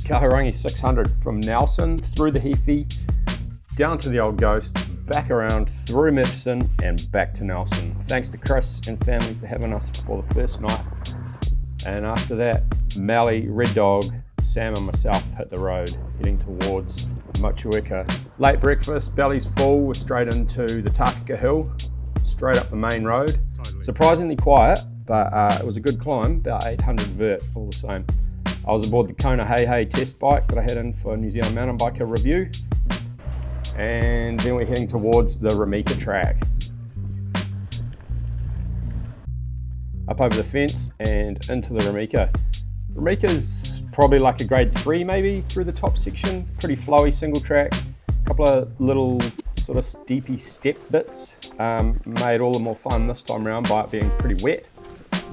Kahurangi 600 from Nelson through the Heathy, down to the Old Ghost, back around through Murchison and back to Nelson. Thanks to Chris and family for having us for the first night. And after that, Mally, Red Dog, Sam and myself hit the road, heading towards Motueka. Late breakfast, belly's full, we're straight into the Taka hill, straight up the main road. Surprisingly quiet, but it was a good climb, about 800 vert all the same. I was aboard the Kona Hey test bike that I had in for New Zealand Mountain Biker review. And then we're heading towards the Ramika track. Up over the fence and into the Ramika. Ramika's probably like a grade 3 maybe through the top section. Pretty flowy single track. A couple of little sort of steepy step bits. Made all the more fun this time around by it being pretty wet.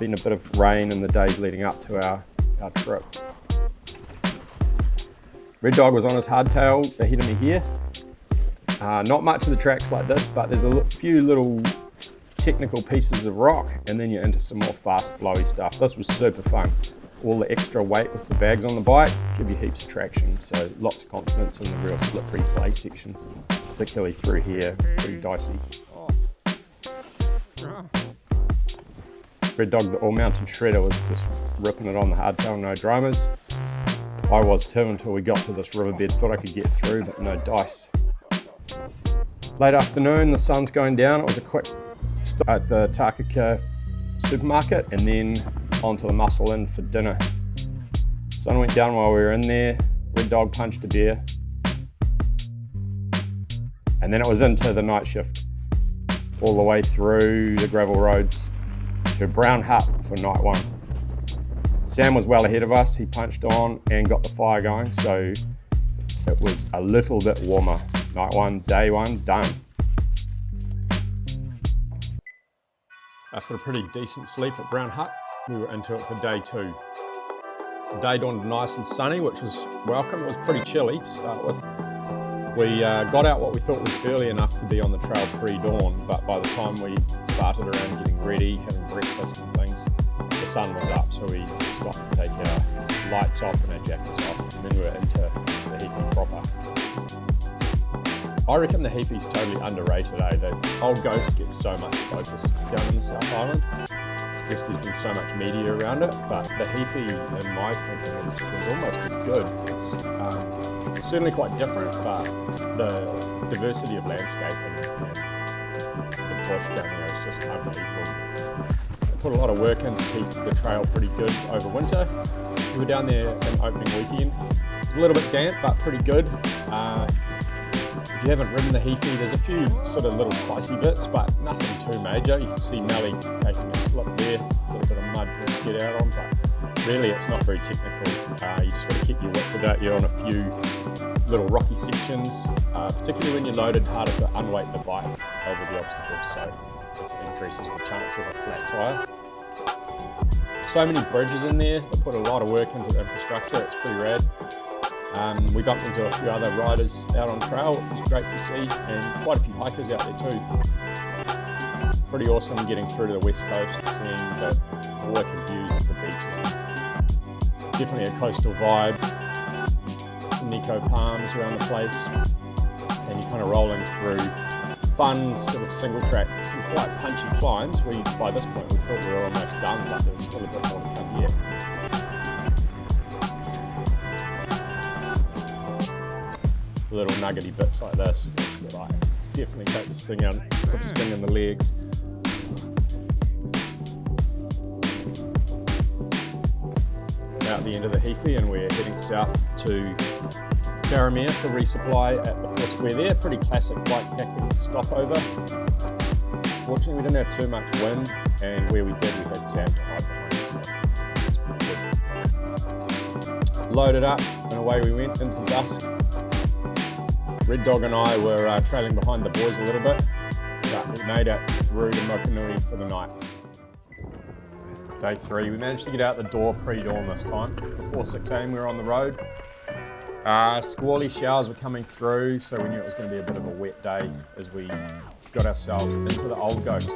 Been a bit of rain in the days leading up to our trip. Red Dog was on his hardtail ahead of me here. Not much of the tracks like this, but there's a few little technical pieces of rock, and then you're into some more fast flowy stuff. This was super fun. All the extra weight with the bags on the bike give you heaps of traction, so lots of confidence in the real slippery clay sections, particularly through here, pretty dicey. Red Dog, the all-mountain shredder, was just ripping it on the hardtail, no dramas. I was too until we got to this riverbed, thought I could get through, but no dice. Late afternoon, the sun's going down. It was a quick stop at the Taka supermarket and then onto the Muscle Inn for dinner. Sun went down while we were in there. Red Dog punched a beer. And then it was into the night shift, all the way through the gravel roads to Brown Hut for night one. Sam was well ahead of us. He punched on and got the fire going, so it was a little bit warmer. Night one, day one, done. After a pretty decent sleep at Brown Hut, we were into it for day two. The day dawned nice and sunny, which was welcome. It was pretty chilly to start with. We got out what we thought was early enough to be on the trail pre-dawn, but by the time we started around getting ready, having breakfast and things, the sun was up, so we stopped to take our lights off and our jackets off, and then we were into the Heathy proper. I reckon the Heathy's totally underrated, The Old Ghost gets so much focus down in the South Island. I guess there's been so much media around it, but the Heathy, in my thinking, was almost as good. It's certainly quite different, but the diversity of landscape and the bush down there is just unbelievable. I put a lot of work in to keep the trail pretty good over winter. We were down there an opening weekend. It was a little bit damp, but pretty good. If you haven't ridden the Heathy, there's a few sort of little spicy bits, but nothing too major. You can see Mally taking a slip there, a little bit of mud to get out on, but really it's not very technical. You just got to keep your wits about you on a few little rocky sections, particularly when you're loaded, harder to unweight the bike over the obstacles, so this increases the chance of a flat tyre. So many bridges in there, they put a lot of work into the infrastructure, it's pretty rad. We bumped into a few other riders out on trail, which was great to see, and quite a few hikers out there too. Pretty awesome getting through to the west coast, seeing the wicked views of the beaches. Definitely a coastal vibe, some Nico palms around the place, and you're kind of rolling through fun sort of single track, some quite punchy climbs. By this point we thought we were almost done, but there was still a bit more to come yet. Little nuggety bits like this, like definitely take the sting out, put a sting in the legs. Out the end of the Heathy, and we're heading south to Karamea for resupply at the Foursquare there. Pretty classic bikepacking stopover. Fortunately, we didn't have too much wind, and where we did, we had Sam to hide behind, so it's pretty good. Loaded up, and away we went into dusk. Red Dog and I were trailing behind the boys a little bit, but we made it through to Mokanui for the night. Day three, we managed to get out the door pre-dawn this time. Before 6 AM we were on the road. Squally showers were coming through, so we knew it was going to be a bit of a wet day as we got ourselves into the Old Ghost.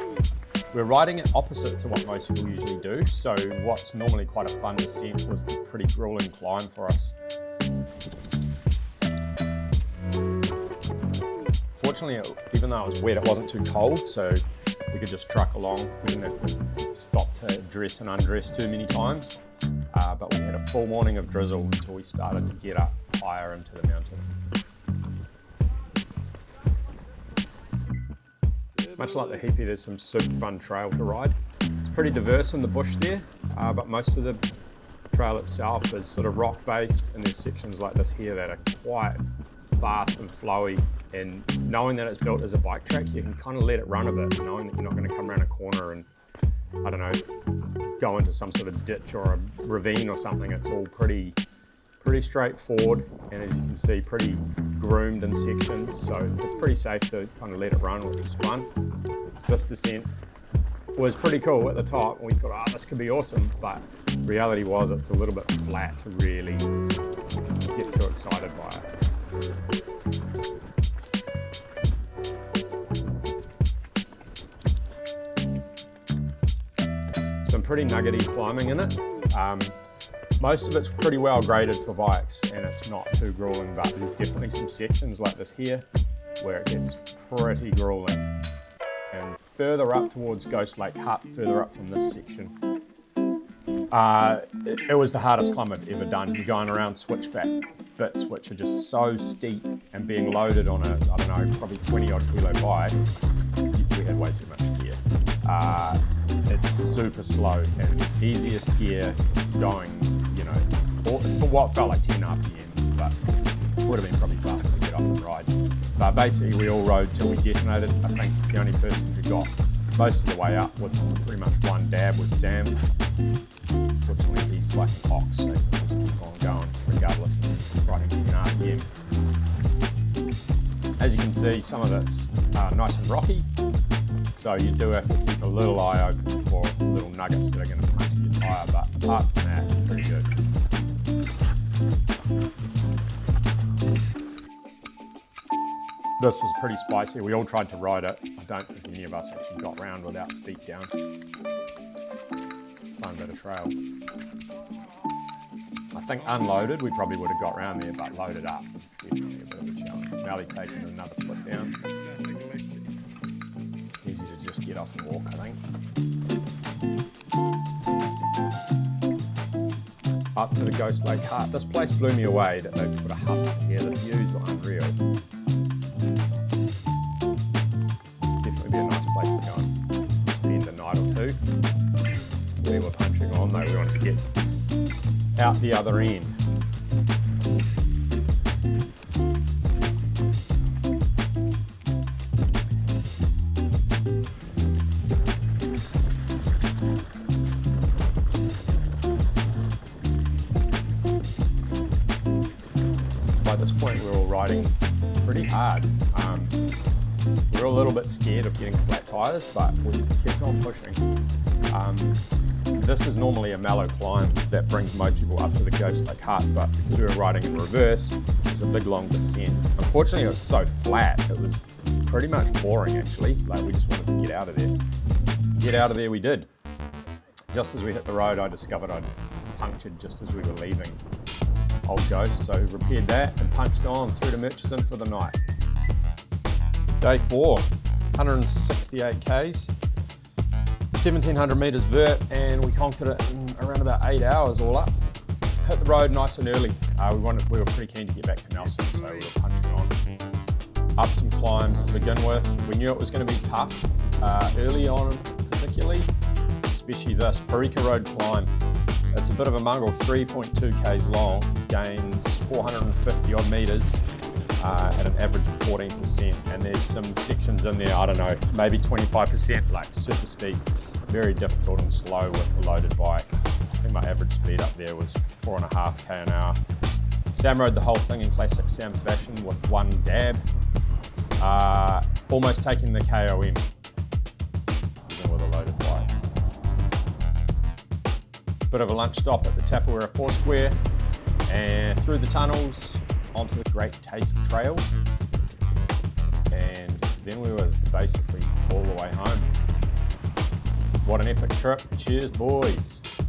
We're riding it opposite to what most people usually do, so what's normally quite a fun descent was a pretty grueling climb for us. Fortunately, even though it was wet, it wasn't too cold, so we could just truck along. We didn't have to stop to dress and undress too many times, but we had a full morning of drizzle until we started to get up higher into the mountain. Much like the Heathy, there's some super fun trail to ride. It's pretty diverse in the bush there, but most of the trail itself is sort of rock based, and there's sections like this here that are quite fast and flowy, and knowing that it's built as a bike track, you can kind of let it run a bit, knowing that you're not going to come around a corner and, I don't know, go into some sort of ditch or a ravine or something. It's all pretty straightforward, and as you can see, pretty groomed in sections, so it's pretty safe to kind of let it run, which was fun. This descent was pretty cool at the top, and we thought, this could be awesome, but reality was it's a little bit flat to really get too excited by it. Some pretty nuggety climbing in it. Most of it's pretty well graded for bikes, and it's not too grueling, but there's definitely some sections like this here where it gets pretty grueling. And further up towards Ghost Lake Hut, further up from this section, it was the hardest climb I've ever done. You're going around switchback bits which are just so steep, and being loaded on a, I don't know, probably 20 odd kilo bike, we had way too much gear. It's super slow, and easiest gear going, you know, for what felt like 10 RPM, but would have been probably faster to get off and ride. But basically we all rode till we detonated. I think the only person who got most of the way up with pretty much one dab was Sam. Fortunately, he's like an ox, so he can just keep on going regardless of riding 10 RPM. As you can see, some of it's nice and rocky, so you do have to keep a little eye open for little nuggets that are going to puncture your tyre, but apart from that, pretty good. This was pretty spicy. We all tried to ride it. I don't think any of us actually got round without feet down. Fun bit of trail. I think unloaded, we probably would have got round there, but loaded up was definitely a bit of a challenge. Melly taking another foot down. Easy to just get off and walk, I think. Up to the Ghost Lake Hut. This place blew me away that they put a hut up here. The views were unreal. Definitely be a nice place to go and spend a night or two. We were punching on though, we wanted to get out the other end. By this point we were all riding pretty hard. We were a little bit scared of getting flat tyres, but we kept on pushing. This is normally a mellow climb that brings most people up to the Ghost Lake Hut, but because we were riding in reverse, it was a big long descent. Unfortunately, it was so flat, it was pretty much boring actually. Like, we just wanted to get out of there. Get out of there we did. Just as we hit the road, I discovered I'd punctured just as we were leaving Old Ghost, so repaired that and punched on through to Murchison for the night. Day 4, 168k's. 1700 metres vert, and we conquered it in around about 8 hours all up. Hit the road nice and early. We were pretty keen to get back to Nelson, so we were punching on. Up some climbs to begin with. We knew it was going to be tough early on, particularly, especially this Parika Road climb. It's a bit of a mongrel, 3.2k's long, gains 450 odd metres at an average of 14%, and there's some sections in there, I don't know, maybe 25%, like super steep. Very difficult and slow with a loaded bike. I think my average speed up there was 4.5k an hour. Sam rode the whole thing in classic Sam fashion with one dab, almost taking the KOM, even with a loaded bike. Bit of a lunch stop at the Tapawera Foursquare, and through the tunnels onto the Great Taste Trail, and then we were basically all the way home. What an epic trip. Cheers, boys.